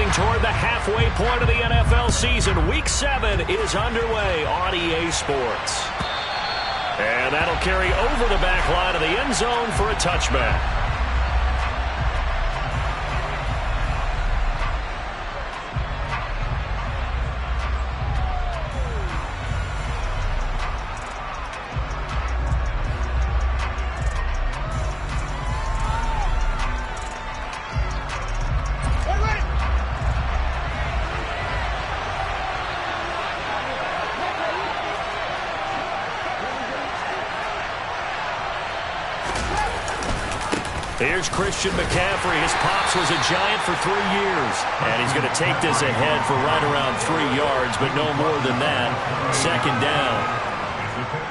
Heading toward the halfway point of the NFL season. Week 7 is underway on EA Sports. And that'll carry over the back line of the end zone for a touchback. Here's Christian McCaffrey. His pops was a Giant for 3 years. And he's going to take this ahead for right around 3 yards, but no more than that. Second down.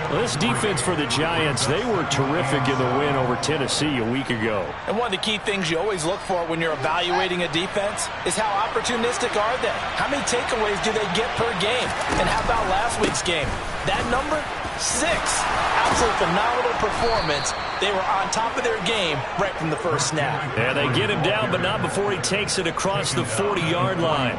Well, this defense for the Giants, they were terrific in the win over Tennessee a week ago. And one of the key things you always look for when you're evaluating a defense is how opportunistic are they? How many takeaways do they get per game? And how about last week's game? That number? 6. Absolute phenomenal performance. They were on top of their game right from the first snap. Yeah, they get him down, but not before he takes it across the 40-yard line.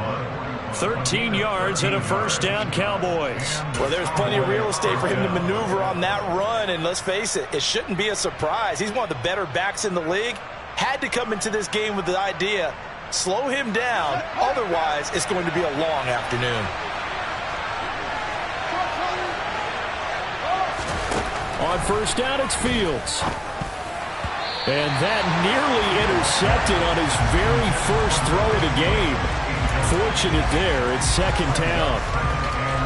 13 yards and a first down, Cowboys. Well, there's plenty of real estate for him to maneuver on that run, and let's face it, it shouldn't be a surprise. He's one of the better backs in the league. Had to come into this game with the idea, slow him down, otherwise it's going to be a long afternoon. On first down, it's Fields. And that nearly intercepted on his very first throw of the game. Fortunate there, it's second down.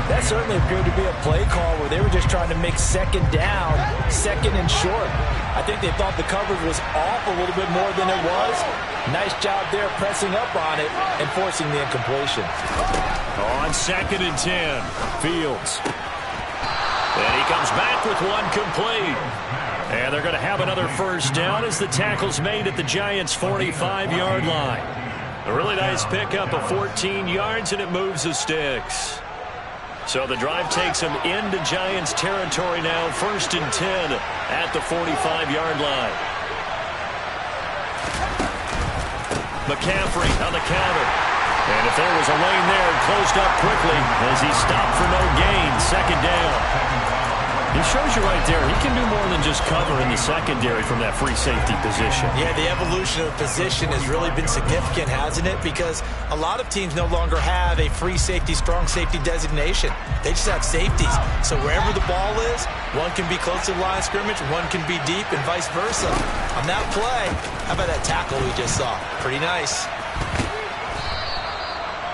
That certainly appeared to be a play call where they were just trying to make second down, second and short. I think they thought the coverage was off a little bit more than it was. Nice job there pressing up on it and forcing the incompletion. On second and 10, Fields. And he comes back with one complete. And they're going to have another first down as the tackle's made at the Giants' 45-yard line. A really nice pickup of 14 yards, and it moves the sticks. So the drive takes him into Giants territory now, first and 10 at the 45-yard line. McCaffrey on the counter. And if there was a lane there, it closed up quickly as he stopped for no gain. Second down. He shows you right there, he can do more than just cover in the secondary from that free safety position. Yeah, the evolution of the position has really been significant, hasn't it? Because a lot of teams no longer have a free safety, strong safety designation. They just have safeties. So wherever the ball is, one can be close to the line of scrimmage, one can be deep, and vice versa. On that play, how about that tackle we just saw? Pretty nice.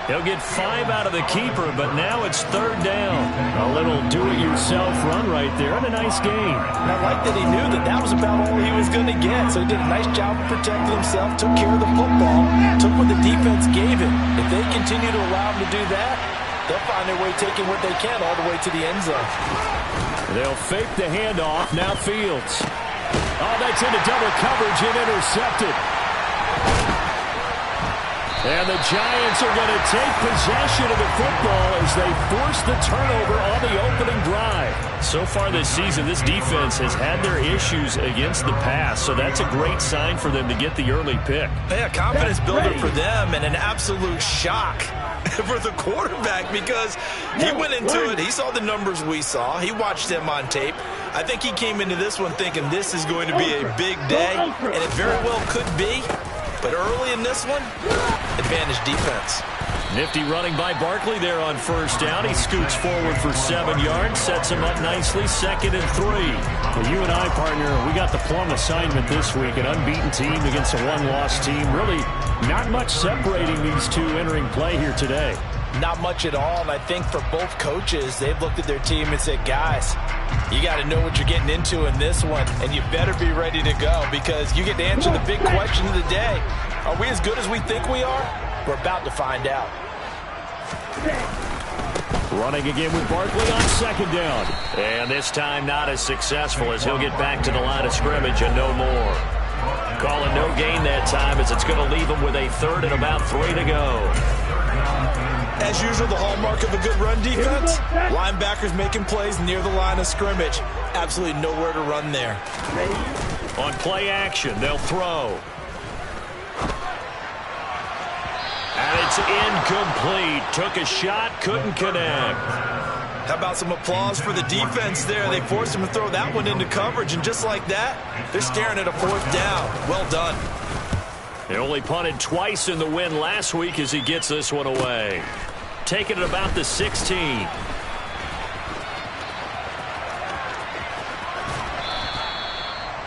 He'll get 5 out of the keeper, but now it's third down. A little do-it-yourself run right there, and a nice gain. And I like that he knew that that was about all he was going to get, so he did a nice job of protecting himself, took care of the football, took what the defense gave him. If they continue to allow him to do that, they'll find their way taking what they can all the way to the end zone. They'll fake the handoff. Now Fields. Oh, that's into double coverage and intercepted. And the Giants are going to take possession of the football as they force the turnover on the opening drive. So far this season, this defense has had their issues against the pass, so that's a great sign for them to get the early pick. Yeah, confidence builder for them and an absolute shock for the quarterback because he went into it. He saw the numbers we saw. He watched them on tape. I think he came into this one thinking this is going to be a big day, and it very well could be. But early in this one, advantage defense. Nifty running by Barkley there on first down. He scoots forward for 7 yards, sets him up nicely, second and 3. Well, you and I, partner, we got the plum assignment this week, an unbeaten team against a one-loss team. Really not much separating these two entering play here today. Not much at all, and I think for both coaches, they've looked at their team and said, guys, you got to know what you're getting into in this one, and you better be ready to go because you get to answer the big question of the day. Are we as good as we think we are? We're about to find out. Running again with Barkley on second down. And this time not as successful as he'll get back to the line of scrimmage and no more. Calling no gain that time as it's going to leave him with a third and about 3 to go. As usual, the hallmark of a good run defense, linebackers making plays near the line of scrimmage. Absolutely nowhere to run there. On play action, they'll throw. And it's incomplete. Took a shot, couldn't connect. How about some applause for the defense there? They forced him to throw that one into coverage, and just like that, they're staring at a 4th down. Well done. He only punted twice in the win last week as he gets this one away. Taking it about the 16.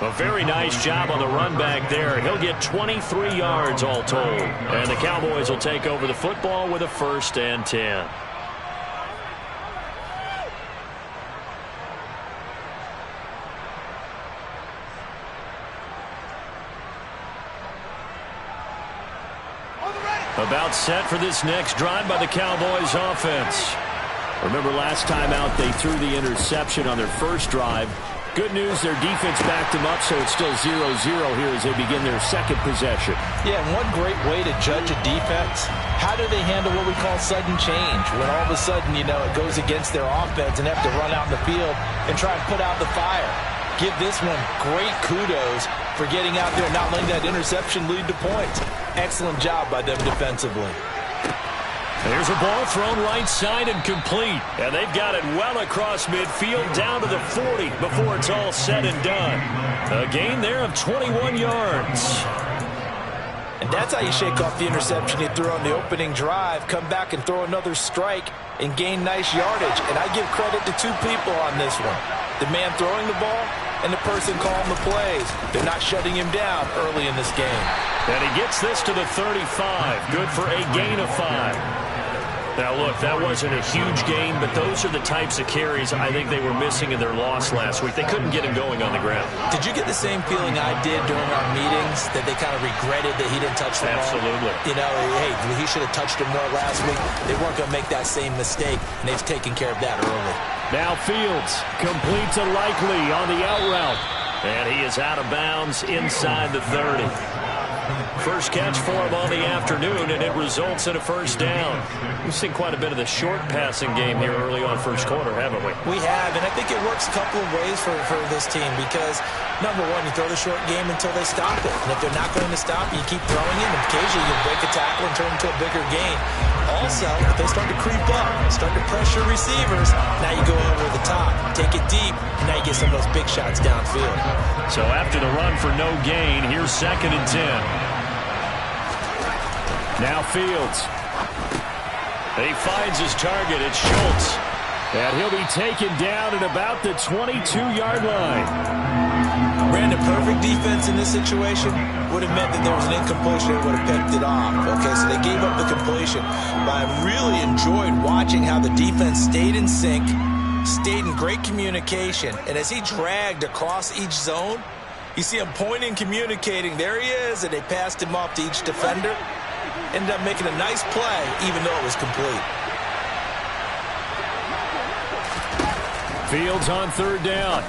A very nice job on the run back there. He'll get 23 yards all told. And the Cowboys will take over the football with a 1st and 10. About set for this next drive by the Cowboys offense. Remember last time out they threw the interception on their first drive. Good news, their defense backed them up, so it's still 0-0 here as they begin their second possession. Yeah, and one great way to judge a defense, how do they handle what we call sudden change? When all of a sudden, you know, it goes against their offense and have to run out in the field and try and put out the fire. Give this one great kudos for getting out there and not letting that interception lead to points. Excellent job by them defensively. There's a ball thrown right side and complete. And they've got it well across midfield down to the 40 before it's all said and done. A gain there of 21 yards. And that's how you shake off the interception he threw on the opening drive, come back and throw another strike and gain nice yardage. And I give credit to 2 people on this one. The man throwing the ball and the person calling the plays. They're not shutting him down early in this game. And he gets this to the 35. Good for a gain of 5. Now, look, that wasn't a huge gain, but those are the types of carries I think they were missing in their loss last week. They couldn't get him going on the ground. Did you get the same feeling I did during our meetings, that they kind of regretted that he didn't touch the ball? Absolutely. You know, hey, he should have touched him more last week. They weren't going to make that same mistake, and they've taken care of that early. Now Fields completes a likely on the out route. And he is out of bounds inside the 30. First catch for him on the afternoon, and it results in a 1st down. We've seen quite a bit of the short passing game here early on first quarter, haven't we? We have, and I think it works a couple of ways for this team because, number one, you throw the short game until they stop it. And if they're not going to stop, you keep throwing it, and occasionally you break a tackle and turn it into a bigger gain. Also, if they start to creep up, start to pressure receivers, now you go over the top, take it deep, and now you get some of those big shots downfield. So after the run for no gain, here's 2nd and 10. Now Fields. He finds his target. It's Schultz. And he'll be taken down at about the 22-yard line. Brandon, perfect defense in this situation would have meant that there was an incompletion. They would have picked it off. Okay, so they gave up the completion. But I really enjoyed watching how the defense stayed in sync, stayed in great communication. And as he dragged across each zone, you see him pointing, communicating. There he is, and they passed him off to each defender. Ended up making a nice play, even though it was complete. Fields on 3rd down.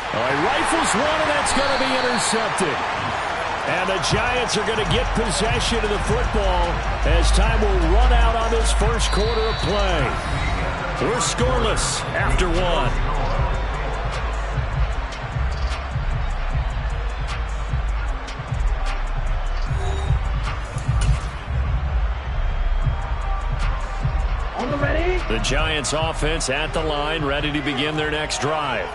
He rifles one, and that's going to be intercepted. And the Giants are going to get possession of the football as time will run out on this first quarter of play. We're scoreless after 1. The Giants offense at the line, ready to begin their next drive.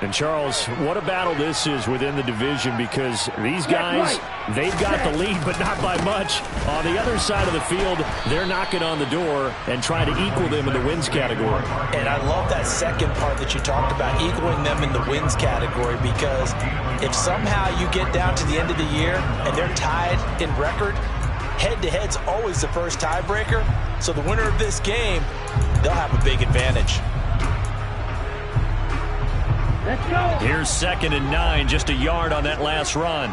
And Charles, what a battle this is within the division because these guys, they've got the lead, but not by much. On the other side of the field, they're knocking on the door and trying to equal them in the wins category. And I love that second part that you talked about, equaling them in the wins category, because if somehow you get down to the end of the year and they're tied in record, head-to-head's always the first tiebreaker. So the winner of this game, they'll have a big advantage. Let's go. Here's 2nd and 9, just a yard on that last run.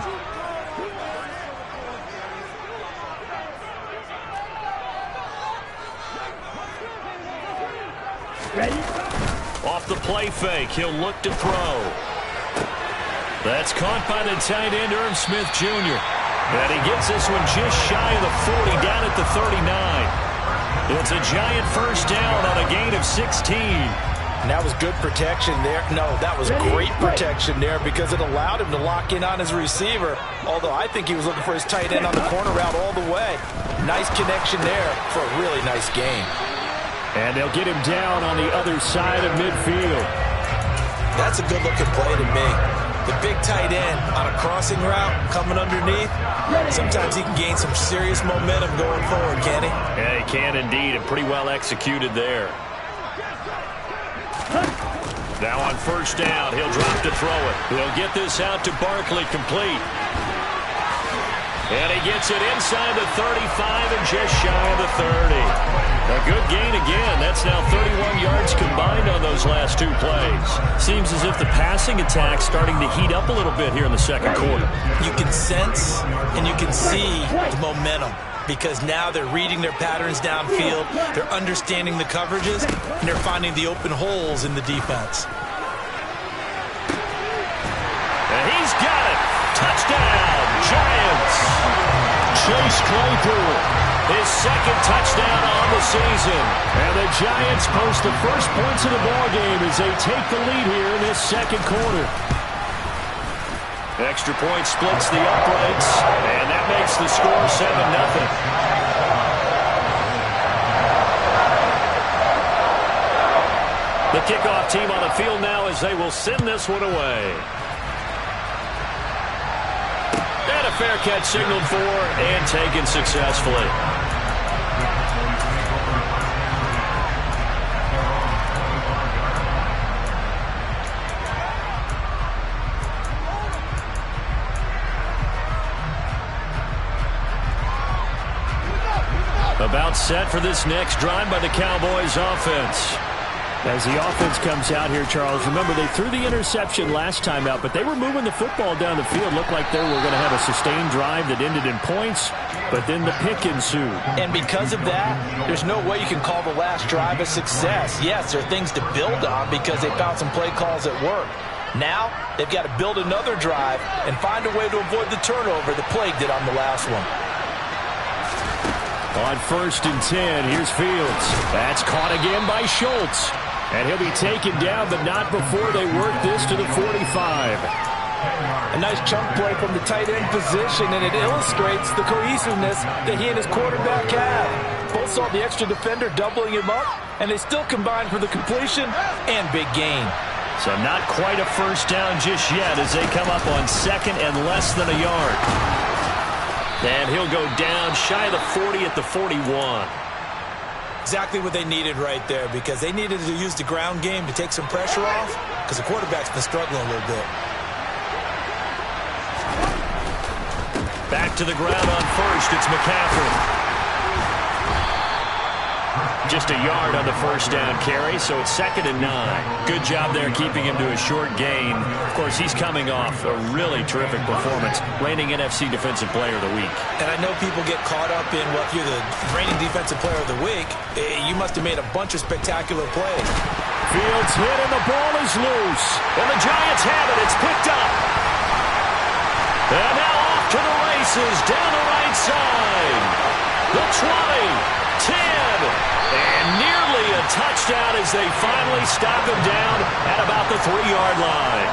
Ready? Off the play fake, he'll look to throw. That's caught by the tight end, Irv Smith Jr. And he gets this one just shy of the 40, down at the 39. It's a Giant 1st down on a gain of 16. And that was good protection there. No, that was great protection there because it allowed him to lock in on his receiver, although I think he was looking for his tight end on the corner route all the way. Nice connection there for a really nice game. And they'll get him down on the other side of midfield. That's a good-looking play to me. The big tight end on a crossing route coming underneath, sometimes he can gain some serious momentum going forward, can he? Yeah, he can indeed, and pretty well executed there. Now on first down, he'll drop to throw it. He'll get this out to Barkley, complete. And he gets it inside the 35 and just shy of the 30. A good gain again. That's now 31 yards combined on those last two plays. Seems as if the passing attack's starting to heat up a little bit here in the second quarter. You can sense and you can see the momentum because now they're reading their patterns downfield, they're understanding the coverages, and they're finding the open holes in the defense. And he's got it. Touchdown, Giants. Chase Claypool, his second touchdown on the season. And the Giants post the first points of the ballgame as they take the lead here in this second quarter. Extra point splits the uprights, and that makes the score 7-0. The kickoff team on the field now as they will send this one away. And a fair catch signaled for and taken successfully. About set for this next drive by the Cowboys offense. As the offense comes out here, Charles, remember they threw the interception last time out, but they were moving the football down the field. Looked like they were going to have a sustained drive that ended in points, but then the pick ensued. And because of that, there's no way you can call the last drive a success. Yes, there are things to build on because they found some play calls that work. Now, they've got to build another drive and find a way to avoid the turnover that plagued it on the last one. On 1st and 10, here's Fields. That's caught again by Schultz. And he'll be taken down, but not before they work this to the 45. A nice chunk play from the tight end position, and it illustrates the cohesiveness that he and his quarterback have. Both saw the extra defender doubling him up, and they still combined for the completion and big gain. So not quite a first down just yet as they come up on second and less than a yard. And he'll go down shy of the 40 at the 41. Exactly what they needed right there because they needed to use the ground game to take some pressure off because the quarterback's been struggling a little bit. Back to the ground on first. It's McCaffrey. Just a yard on the first down carry, so it's 2nd and 9. Good job there keeping him to a short gain. Of course, he's coming off a really terrific performance, reigning NFC Defensive Player of the Week. And I know people get caught up in, well, if you're the reigning Defensive Player of the Week, you must have made a bunch of spectacular plays. Fields hit and the ball is loose. And the Giants have it. It's picked up. And now off to the races down the right side. The 20, 10. And nearly a touchdown as they finally stop him down at about the 3-yard line.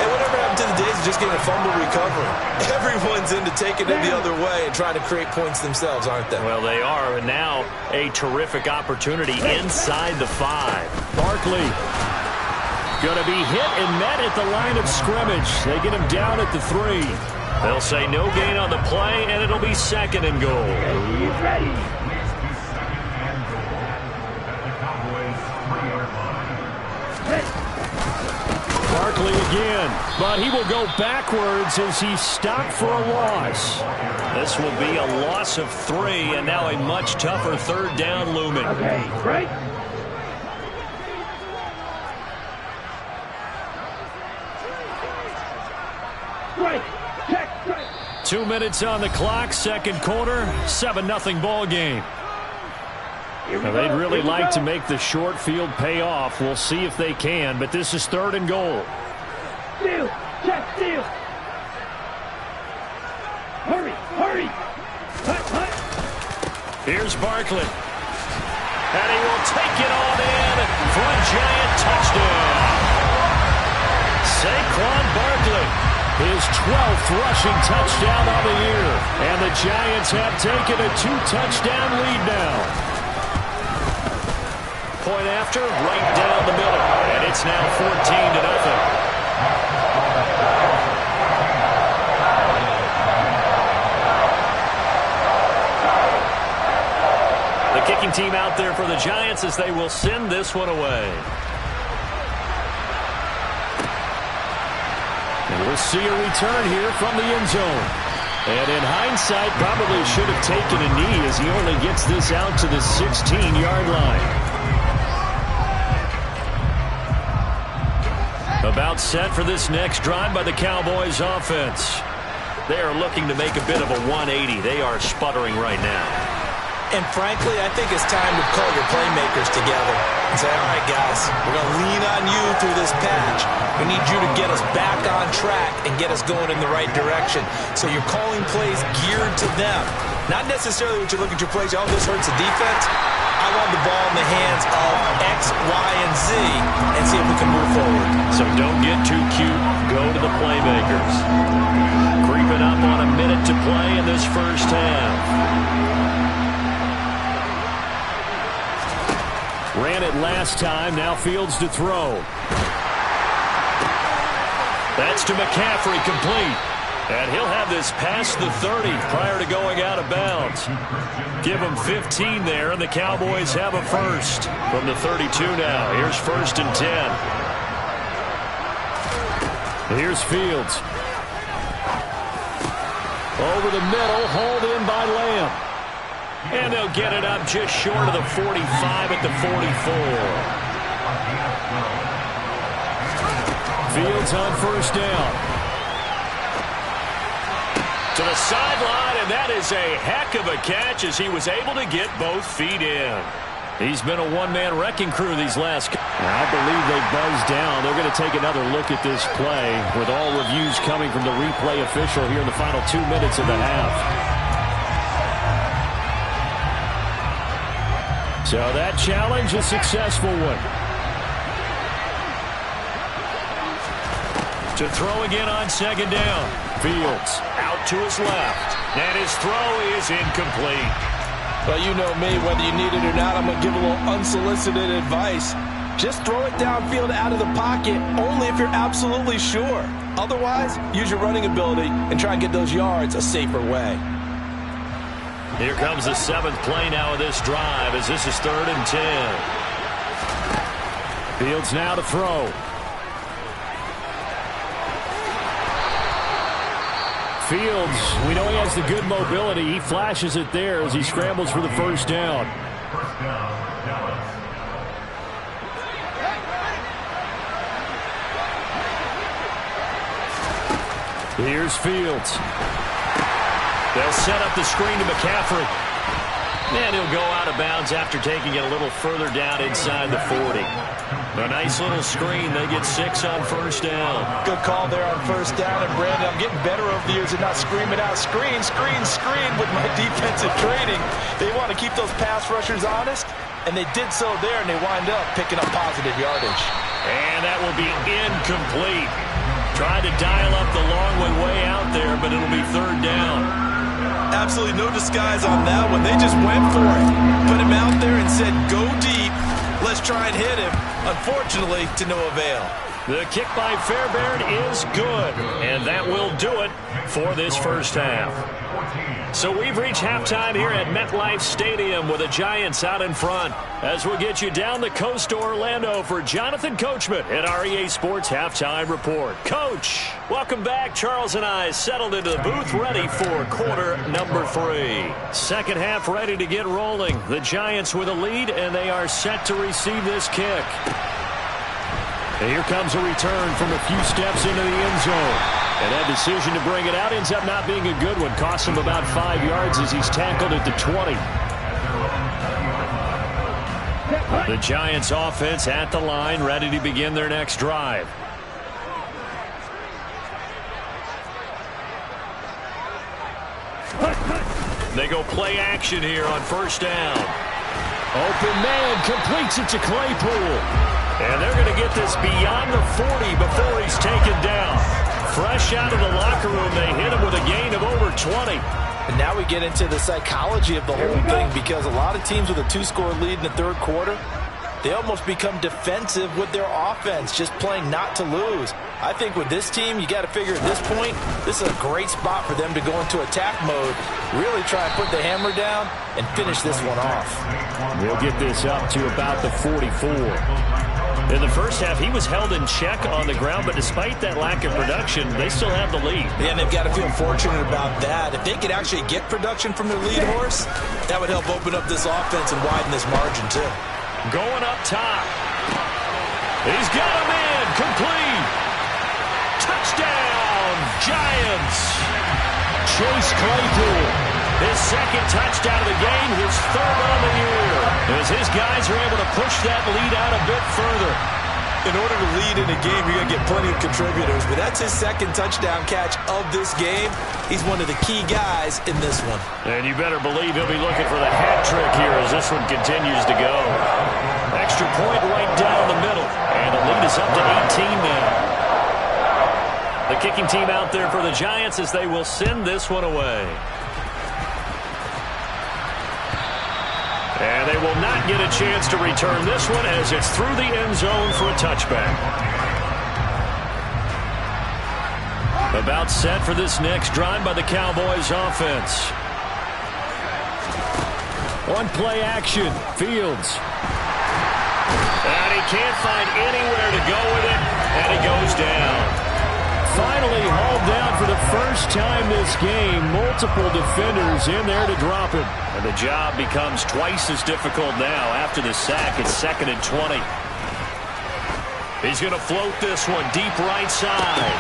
And whatever happened to the days of just getting a fumble recovery? Everyone's into taking it the other way and trying to create points themselves, aren't they? Well, they are. And now a terrific opportunity inside the 5. Barkley going to be hit and met at the line of scrimmage. They get him down at the 3. They'll say no gain on the play, and it'll be 2nd and goal. He's ready. Barkley again, but he will go backwards as he's stopped for a loss. This will be a loss of 3, and now a much tougher 3rd down looming. Okay, right. Right. Check. Right. 2 minutes on the clock, second quarter, 7-0 ball game. Now, they'd really like to make the short field pay off. We'll see if they can, but this is 3rd and goal. Steal. Check. Steal. Hurry. Hurry. Hut. Here's Barkley. And he will take it on in for a Giant touchdown. Saquon Barkley, his 12th rushing touchdown of the year. And the Giants have taken a 2-touchdown lead now. Point after, right down the middle. And it's now 14-0. The kicking team out there for the Giants as they will send this one away. And we'll see a return here from the end zone. And in hindsight, probably should have taken a knee as he only gets this out to the 16-yard line. About set for this next drive by the Cowboys offense. They are looking to make a bit of a 180. They are sputtering right now. And frankly, I think it's time to call your playmakers together and say, all right, guys, we're going to lean on you through this patch. We need you to get us back on track and get us going in the right direction. So you're calling plays geared to them. Not necessarily what you look at your plays, oh, this hurts the defense. I want the ball in the hands of X, Y, and Z and see if we can move forward. So don't get too cute. Go to the playmakers. Creeping up on a minute to play in this first half. Ran it last time, now Fields to throw. That's to McCaffrey, complete. And he'll have this past the 30 prior to going out of bounds. Give him 15 there, and the Cowboys have a first. From the 32 now, here's 1st and 10. Here's Fields. Over the middle, hauled in by Lamb. And they'll get it up just short of the 45 at the 44. Fields on 1st down. To the sideline, and that is a heck of a catch as he was able to get both feet in. He's been a one-man wrecking crew these last. I believe they buzzed down. They're going to take another look at this play with all reviews coming from the replay official here in the final 2 minutes of the half. So that challenge, a successful one. To throw again on 2nd down. Fields out to his left. And his throw is incomplete. Well, you know me, whether you need it or not, I'm going to give a little unsolicited advice. Just throw it downfield out of the pocket, only if you're absolutely sure. Otherwise, use your running ability and try and get those yards a safer way. Here comes the 7th play now of this drive as this is 3rd and 10. Fields now to throw. Fields, we know he has the good mobility. He flashes it there as he scrambles for the 1st down. Here's Fields. They'll set up the screen to McCaffrey. And he'll go out of bounds after taking it a little further down inside the 40. A nice little screen. They get 6 on 1st down. Good call there on 1st down. And, Brandon, I'm getting better over the years at not screaming out, screen, screen, screen with my defensive training. They want to keep those pass rushers honest, and they did so there, and they wind up picking up positive yardage. And that will be incomplete. Tried to dial up the long one way out there, but it'll be 3rd down. Absolutely no disguise on that one. They just went for it. Put him out there and said, go deep. Let's try and hit him. Unfortunately, to no avail. The kick by Fairbairn is good. And that will do it for this first half. So we've reached halftime here at MetLife Stadium with the Giants out in front. As we'll get you down the coast to Orlando for Jonathan Coachman at our EA Sports Halftime Report. Coach, welcome back. Charles and I settled into the booth ready for quarter number 3. Second half ready to get rolling. The Giants with a lead, and they are set to receive this kick. And here comes a return from a few steps into the end zone. And that decision to bring it out ends up not being a good one. Costs him about 5 yards as he's tackled at the 20. The Giants offense at the line, ready to begin their next drive. They go play action here on 1st down. Open man completes it to Claypool. And they're going to get this beyond the 40 before he's taken down. Fresh out of the locker room, they hit him with a gain of over 20. And now we get into the psychology of the whole thing, because a lot of teams with a 2-score lead in the third quarter, they almost become defensive with their offense, just playing not to lose. I think with this team, you got to figure at this point, this is a great spot for them to go into attack mode, really try and put the hammer down and finish this one off. We'll get this up to about the 44. In the first half, he was held in check on the ground, but despite that lack of production, they still have the lead. Yeah, and they've got to feel fortunate about that. If they could actually get production from their lead horse, that would help open up this offense and widen this margin too. Going up top. He's got him in. Complete. Touchdown, Giants. Chase Claypool. His second touchdown of the game, his third on the year. As his guys are able to push that lead out a bit further. In order to lead in a game, you're going to get plenty of contributors, but that's his second touchdown catch of this game. He's one of the key guys in this one. And you better believe he'll be looking for the hat trick here as this one continues to go. Extra point right down the middle, and the lead is up to 18 now. The kicking team out there for the Giants as they will send this one away. And they will not get a chance to return this one as it's through the end zone for a touchback. About set for this next drive by the Cowboys offense. On play action, Fields. And he can't find anywhere to go with it, and he goes down. Finally hauled down for the first time this game. Multiple defenders in there to drop him. And the job becomes twice as difficult now after the sack. It's 2nd and 20. He's going to float this one deep right side.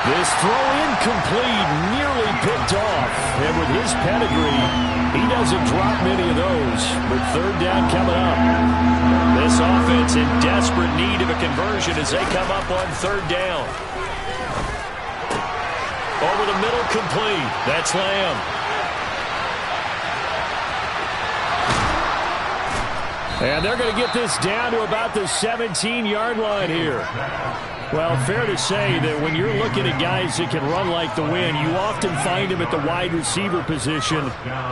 This throw incomplete, nearly picked off. And with his pedigree, he doesn't drop many of those. But third down coming up. This offense in desperate need of a conversion as they come up on third down. Over the middle, complete. That's Lamb. And they're going to get this down to about the 17-yard line here. Well, fair to say that when you're looking at guys that can run like the wind, you often find them at the wide receiver position,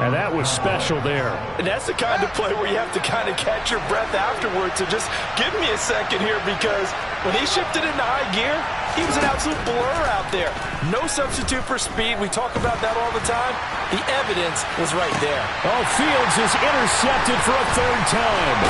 and that was special there. And that's the kind of play where you have to kind of catch your breath afterwards. So just give me a second here, because when he shifted into high gear, he was an absolute blur out there. No substitute for speed. We talk about that all the time. The evidence was right there. Oh, Fields is intercepted for a third time.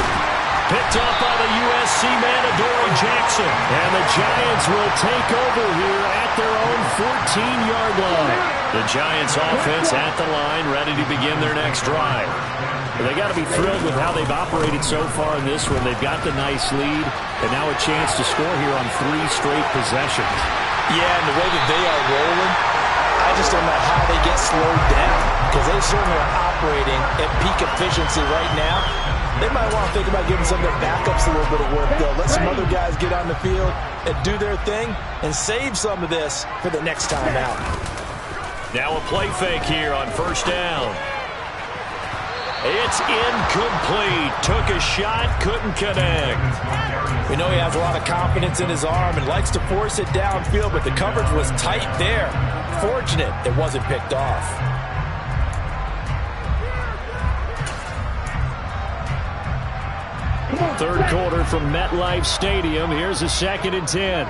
Picked up by the USC man, Adoree Jackson. And the Giants will take over here at their own 14-yard line. The Giants offense at the line, ready to begin their next drive. They got to be thrilled with how they've operated so far in this one. They've got the nice lead, and now a chance to score here on 3 straight possessions. Yeah, and the way that they are rolling, I just don't know how they get slowed down, because they certainly are operating at peak efficiency right now. They might want to think about giving some of their backups a little bit of work, though. Let some other guys get on the field and do their thing and save some of this for the next time out. Now a play fake here on first down. It's incomplete. Took a shot, couldn't connect. We know he has a lot of confidence in his arm and likes to force it downfield, but the coverage was tight there. Fortunate it wasn't picked off. Third quarter from MetLife Stadium. Here's a 2nd and 10.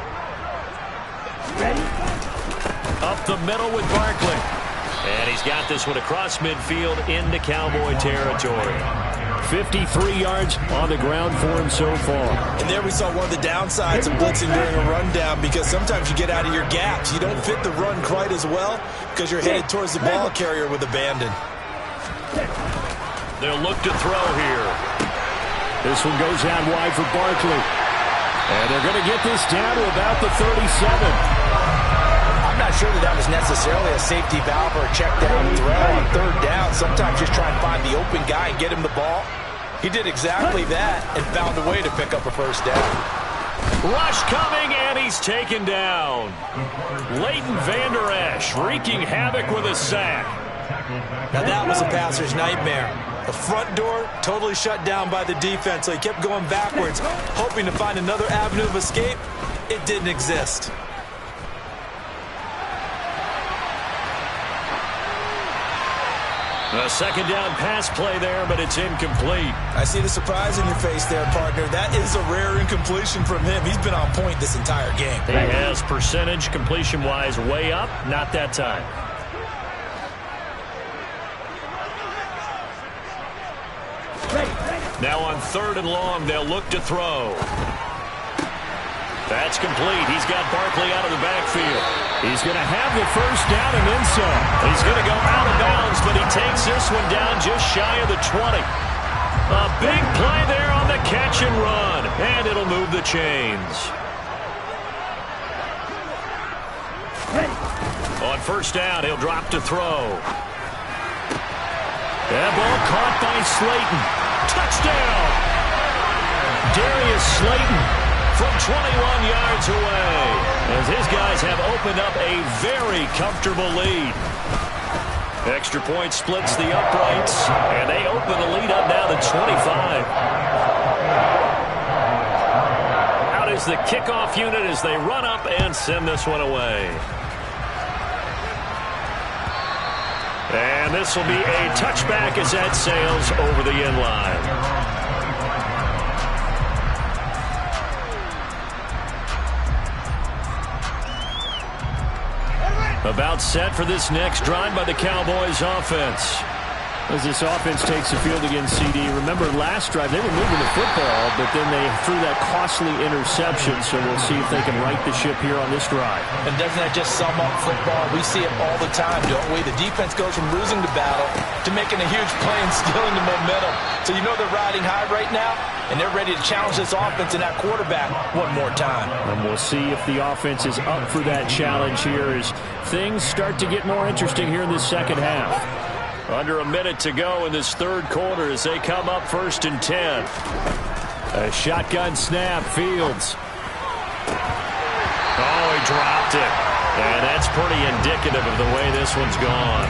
Up the middle with Barkley. And he's got this one across midfield into Cowboy territory. 53 yards on the ground for him so far. And there we saw one of the downsides of blitzing during a rundown, because sometimes you get out of your gaps. You don't fit the run quite as well because you're headed towards the ball carrier with abandon. They'll look to throw here. This one goes out wide for Barkley. And they're going to get this down to about the 37. I'm not sure that was necessarily a safety valve or a check down throw on third down. Sometimes just try and find the open guy and get him the ball. He did exactly that and found a way to pick up a first down. Rush coming, and he's taken down. Leighton Vander Esch wreaking havoc with a sack. Now that was a passer's nightmare. The front door totally shut down by the defense, so he kept going backwards, hoping to find another avenue of escape. It didn't exist. A second down pass play there, but it's incomplete. I see the surprise in your face there, partner. That is a rare incompletion from him. He's been on point this entire game. He has percentage completion-wise way up, not that time. Now on 3rd and long, they'll look to throw. That's complete. He's got Barkley out of the backfield. He's going to have the first down and then some. He's going to go out of bounds, but he takes this one down just shy of the 20. A big play there on the catch and run, and it'll move the chains. On 1st down, he'll drop to throw. That ball caught by Slayton. Touchdown! Darius Slayton from 21 yards away, as his guys have opened up a very comfortable lead. Extra point splits the uprights, and they open the lead up now to 25. Out is the kickoff unit as they run up and send this one away. And this will be a touchback as that sails over the end line. About set for this next drive by the Cowboys offense. As this offense takes the field against CD, remember last drive they were moving the football, but then they threw that costly interception, so we'll see if they can right the ship here on this drive. And doesn't that just sum up football? We see it all the time, don't we? The defense goes from losing the battle to making a huge play and stealing the momentum. So you know they're riding high right now, and they're ready to challenge this offense and that quarterback one more time. And we'll see if the offense is up for that challenge here as things start to get more interesting here in this second half. Under a minute to go in this 3rd quarter as they come up 1st and 10. A shotgun snap, Fields. Oh, he dropped it. And that's pretty indicative of the way this one's gone.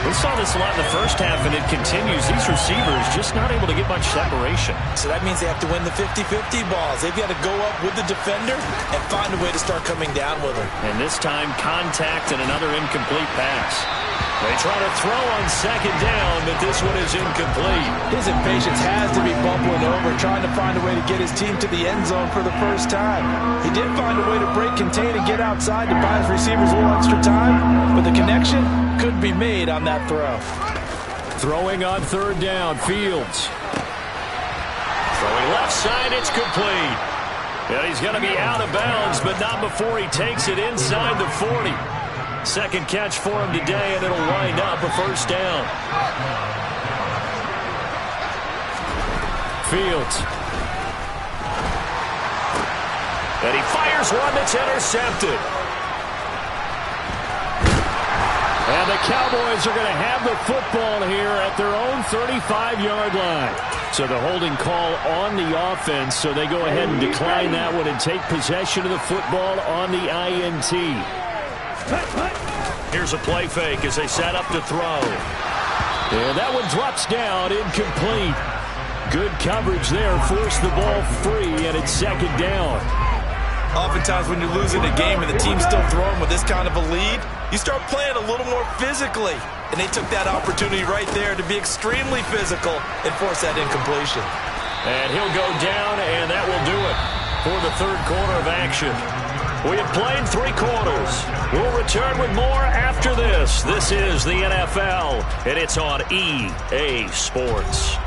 We saw this a lot in the first half, and it continues. These receivers just not able to get much separation. So that means they have to win the 50-50 balls. They've got to go up with the defender and find a way to start coming down with him. And this time, contact and another incomplete pass. They try to throw on 2nd down, but this one is incomplete. His impatience has to be bubbling over, trying to find a way to get his team to the end zone for the first time. He did find a way to break, contain, and get outside to buy his receivers a little extra time, but the connection couldn't be made on that throw. Throwing on 3rd down, Fields. Throwing left side, it's complete. And he's going to be out of bounds, but not before he takes it inside the 40. Second catch for him today, and it'll wind up a 1st down. Fields. And he fires one that's intercepted. And the Cowboys are going to have the football here at their own 35-yard line. So the holding call on the offense, so they go ahead and decline that one and take possession of the football on the INT. Here's a play fake as they set up to throw. And that one drops down, incomplete. Good coverage there, forced the ball free, and it's 2nd down. Oftentimes when you're losing a game and the team's still throwing with this kind of a lead, you start playing a little more physically. And they took that opportunity right there to be extremely physical and force that incompletion. And he'll go down, and that will do it for the 3rd quarter of action. We have played 3 quarters. We'll return with more after this. This is the NFL, and it's on EA Sports.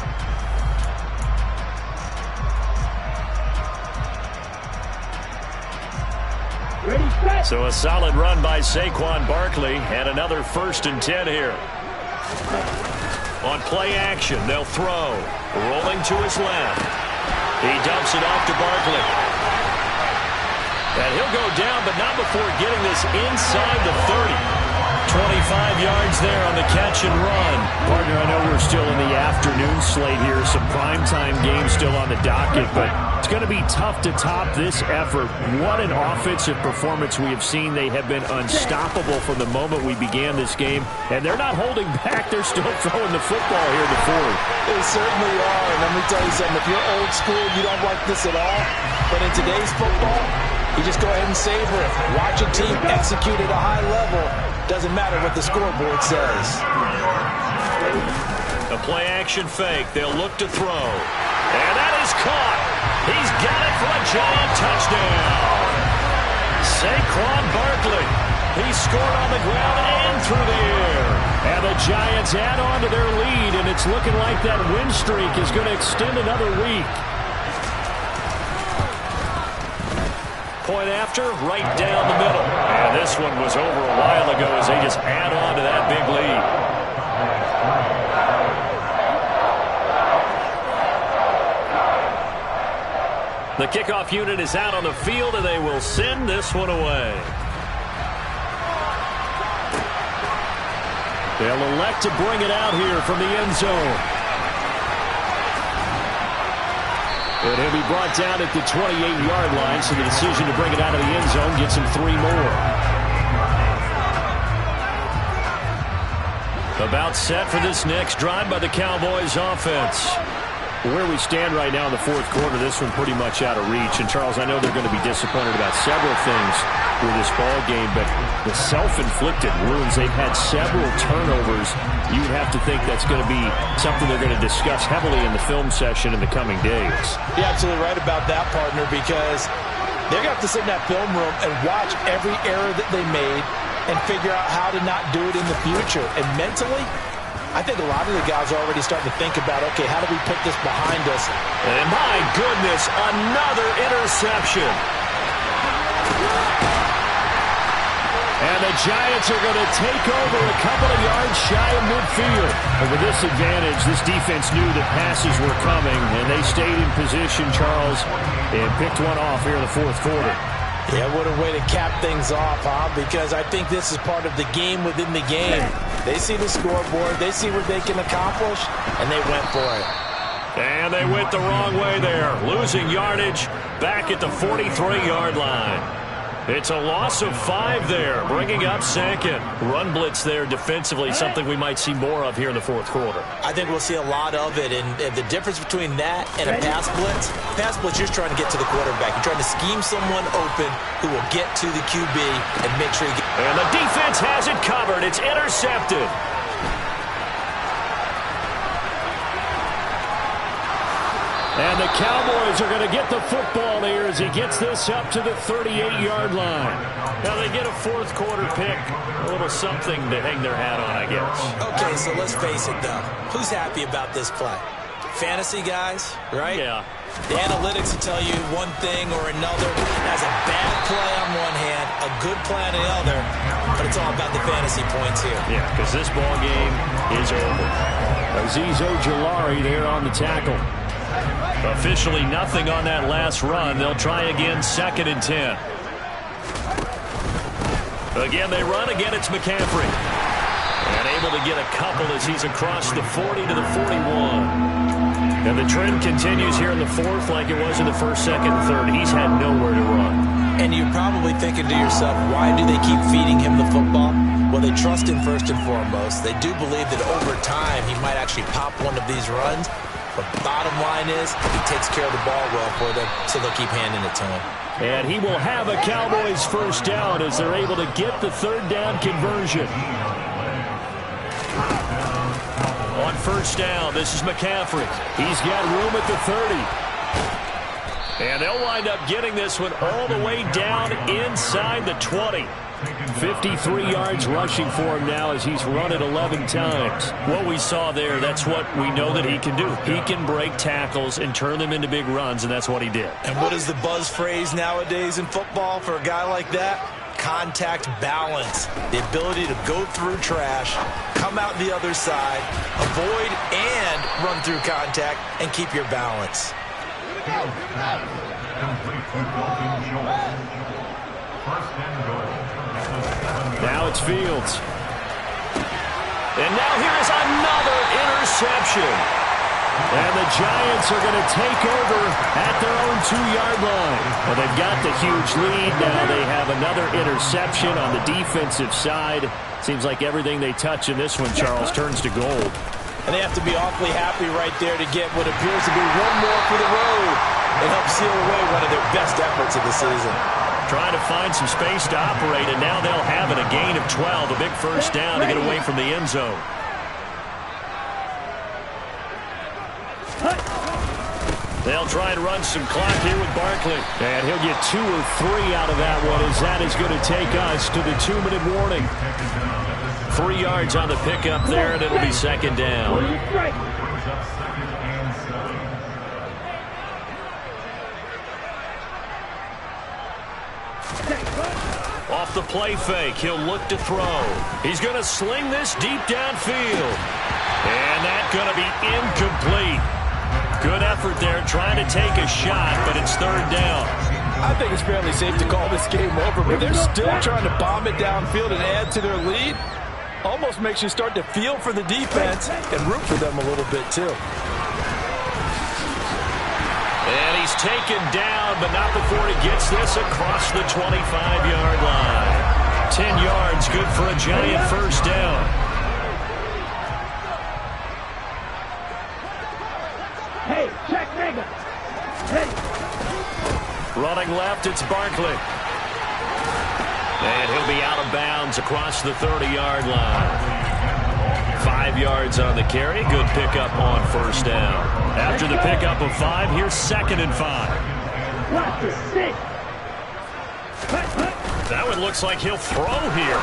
So a solid run by Saquon Barkley, and another 1st and 10 here. On play action, they'll throw. Rolling to his left. He dumps it off to Barkley. And he'll go down, but not before getting this inside the 30. 25 yards there on the catch and run. Partner, I know we're still in the afternoon slate here. Some primetime games still on the docket, but it's going to be tough to top this effort. What an offensive performance we have seen. They have been unstoppable from the moment we began this game, and they're not holding back. They're still throwing the football here in the fourth. They certainly are, and let me tell you something. If you're old school, you don't like this at all, but in today's football, you just go ahead and savor it. Watch a team execute at a high level. Doesn't matter what the scoreboard says. A play-action fake. They'll look to throw. And that is caught. He's got it for a Giant touchdown. Saquon Barkley. He scored on the ground and through the air. And the Giants add on to their lead, and it's looking like that win streak is going to extend another week. Point after, right down the middle. And this one was over a while ago as they just add on to that big lead. The kickoff unit is out on the field, and they will send this one away. They'll elect to bring it out here from the end zone. And he'll be brought down at the 28-yard line, so the decision to bring it out of the end zone gets him 3 more. About set for this next drive by the Cowboys offense. Where we stand right now in the fourth quarter, this one pretty much out of reach. And, Charles, I know they're going to be disappointed about several things with this ball game, but the self-inflicted wounds, they've had several turnovers. You would have to think that's going to be something they're going to discuss heavily in the film session in the coming days. You're absolutely right about that, partner, because they're going to have to sit in that film room and watch every error that they made and figure out how to not do it in the future. And mentally, I think a lot of the guys are already starting to think about, okay, how do we put this behind us? And my goodness, another interception. And the Giants are going to take over a couple of yards shy of midfield. And with this advantage, this defense knew that passes were coming, and they stayed in position, Charles, and picked one off here in the fourth quarter. Yeah, what a way to cap things off, huh? Because I think this is part of the game within the game. They see the scoreboard, they see what they can accomplish, and they went for it. And they went the wrong way there, losing yardage back at the 43-yard line. It's a loss of 5 there, bringing up second. Run blitz there defensively, something we might see more of here in the fourth quarter. I think we'll see a lot of it, and the difference between that and a pass blitz, you're just trying to get to the quarterback. You're trying to scheme someone open who will get to the QB and make sure you get... And the defense has it covered. It's intercepted. And the Cowboys are going to get the football here as he gets this up to the 38-yard line. Now they get a fourth quarter pick. A little something to hang their hat on, I guess. Okay, so let's face it, though. Who's happy about this play? Fantasy guys, right? Yeah. The analytics will tell you one thing or another. That's a bad play on one hand, a good play on the other, but it's all about the fantasy points here. Yeah, because this ball game is over. Azeez Ojulari there on the tackle. Officially nothing on that last run. They'll try again, 2nd and 10. Again, they run. Again, it's McCaffrey. And able to get a couple as he's across the 40 to the 41. And the trend continues here in the fourth like it was in the first, second, and third. He's had nowhere to run. And you're probably thinking to yourself, why do they keep feeding him the football? Well, they trust him first and foremost. They do believe that over time he might actually pop one of these runs. But bottom line is, he takes care of the ball well for them, so they'll keep handing it to him. And he will have a Cowboys first down as they're able to get the third down conversion. On first down, this is McCaffrey. He's got room at the 30. And they'll wind up getting this one all the way down inside the 20. 53 yards rushing for him now as he's run it 11 times. What we saw there, that's what we know that he can do. He can break tackles and turn them into big runs, and that's what he did. And what is the buzz phrase nowadays in football for a guy like that? Contact balance. The ability to go through trash, come out the other side, avoid and run through contact, and keep your balance. Now it's Fields. And now here is another interception. And the Giants are going to take over at their own 2-yard line. Well, they've got the huge lead. Now they have another interception on the defensive side. Seems like everything they touch in this one, Charles, turns to gold. And they have to be awfully happy right there to get what appears to be one more for the road and help seal away one of their best efforts of the season. Trying to find some space to operate, and now they'll have it, a gain of 12, a big first down to get away from the end zone. They'll try and run some clock here with Barkley. And he'll get 2 or 3 out of that one, as that is going to take us to the 2-minute warning. 3 yards on the pickup there, and it'll be second down. Off the play fake, he'll look to throw. He's going to sling this deep downfield. And that's going to be incomplete. Good effort there, trying to take a shot, but it's third down. I think it's fairly safe to call this game over, but they're still trying to bomb it downfield and add to their lead. Almost makes you start to feel for the defense and root for them a little bit, too. And he's taken down, but not before he gets this across the 25-yard line. 10 yards, good for a Giant first down. Hey, check nigga. Hey. Running left, it's Barkley. And he'll be out of bounds across the 30-yard line. 5 yards on the carry. Good pickup on first down. After the pickup of 5, here's 2nd and 5. Watch it, 6. That one looks like he'll throw here.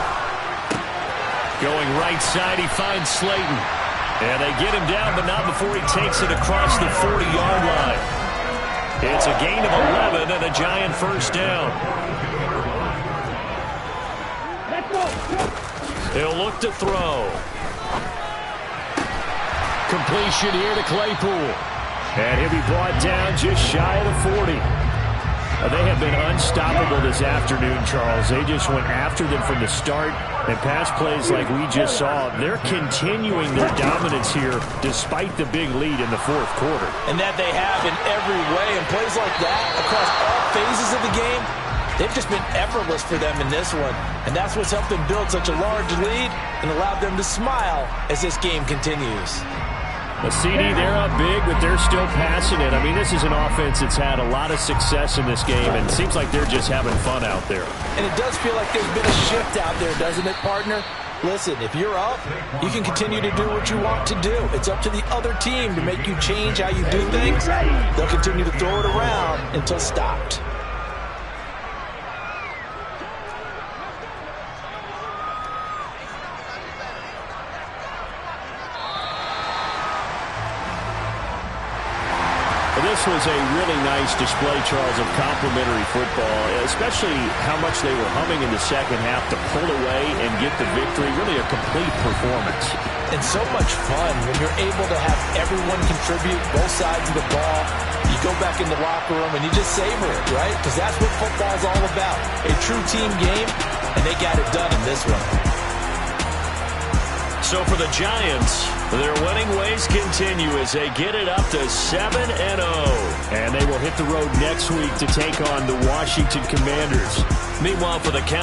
Going right side, he finds Slayton. And they get him down, but not before he takes it across the 40-yard line. It's a gain of 11 and a Giant first down. He'll look to throw. Completion here to Claypool. And he'll be brought down just shy of the 40. They have been unstoppable this afternoon, Charles. They just went after them from the start. And pass plays like we just saw, they're continuing their dominance here despite the big lead in the fourth quarter. And that they have in every way. And plays like that across all phases of the game, they've just been effortless for them in this one. And that's what's helped them build such a large lead and allowed them to smile as this game continues. A CD, they're up big, but they're still passing it. I mean, this is an offense that's had a lot of success in this game, and it seems like they're just having fun out there. And it does feel like there's been a shift out there, doesn't it, partner? Listen, if you're up, you can continue to do what you want to do. It's up to the other team to make you change how you do things. They'll continue to throw it around until stopped. This was a really nice display, Charles, of complimentary football, especially how much they were humming in the second half to pull away and get the victory. Really a complete performance. And so much fun when you're able to have everyone contribute, both sides of the ball. You go back in the locker room and you just savor it, right? Because that's what football's all about. A true team game, and they got it done in this one. So for the Giants, their winning ways continue as they get it up to 7-0. And they will hit the road next week to take on the Washington Commanders. Meanwhile, for the Cowboys,